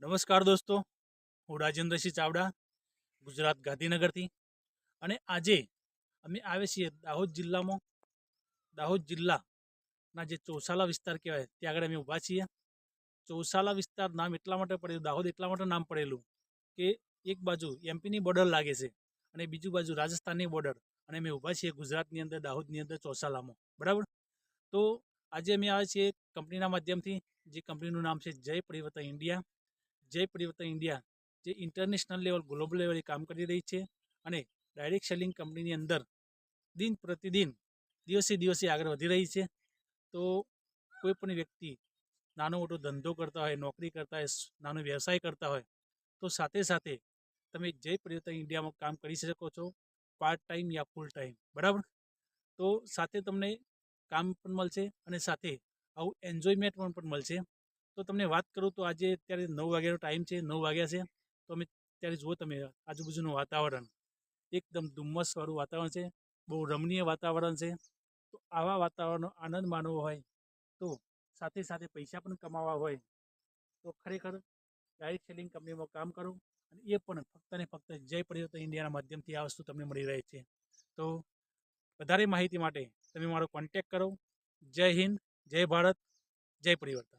નમસ્કાર દોસ્તો, હું રાજેન્દ્રસિંહ ચાવડા, ગુજરાત ગાંધીનગરથી. અને આજે અમે આવ્યા છીએ દાહોદ જિલ્લાના જે ચોસાલા વિસ્તાર કહેવાય ત્યાં આગળ અમે ઊભા છીએ. ચોસાલા વિસ્તાર નામ એટલા માટે પડેલું, દાહોદ એટલા માટે નામ પડેલું કે એક બાજુ એમપીની બોર્ડર લાગે છે અને બીજું બાજુ રાજસ્થાનની બોર્ડર, અને અમે ઊભા છીએ ગુજરાતની અંદર, દાહોદની અંદર, ચોસાલામાં. બરાબર. તો આજે અમે આવ્યા છીએ કંપનીના માધ્યમથી. જે કંપનીનું નામ છે જય પરિવર્તન ઇન્ડિયા. જય પરિવર્તન ઇન્ડિયા જે ઇન્ટરનેશનલ લેવલ, ગ્લોબલ લેવલે કામ કરી રહી છે અને ડાયરેક્ટ સેલિંગ કંપનીની અંદર દિન પ્રતિદિન, દિવસે દિવસે આગળ વધી રહી છે. તો કોઈ પણ વ્યક્તિ નાનો મોટો ધંધો કરતા હોય, નોકરી કરતા હોય, નાનો વ્યવસાય કરતા હોય, તો સાથે સાથે તમે જય પરિવર્તન ઇન્ડિયામાં કામ કરી શકો છો, પાર્ટ ટાઈમ યા ફૂલ ટાઈમ. બરાબર. તો સાથે તમને કામ પણ મળશે અને સાથે આવું એન્જોયમેન્ટ પણ મળશે. તો તમને વાત કરું તો આજે અત્યારે 9 વાગ્યાનો ટાઈમ છે, 9 વાગ્યા છે. તો અમે ત્યારે જુઓ તમે આજુબાજુનું વાતાવરણ એકદમ ધુમ્મસવાળું વાતાવરણ છે, બહુ રમણીય વાતાવરણ છે. તો આવા વાતાવરણનો આનંદ માણવો હોય, તો સાથે સાથે પૈસા પણ કમાવા હોય, તો ખરેખર ડાયરેક્ટ સેલિંગ કંપનીમાં કામ કરો. અને એ પણ ફક્ત ને ફક્ત જય પરિવર્તન ઇન્ડિયાના માધ્યમથી આ વસ્તુ તમને મળી રહે છે. તો વધારે માહિતી માટે તમે મારો કોન્ટેક્ટ કરો. જય હિન્દ, જય ભારત, જય પરિવર્તન.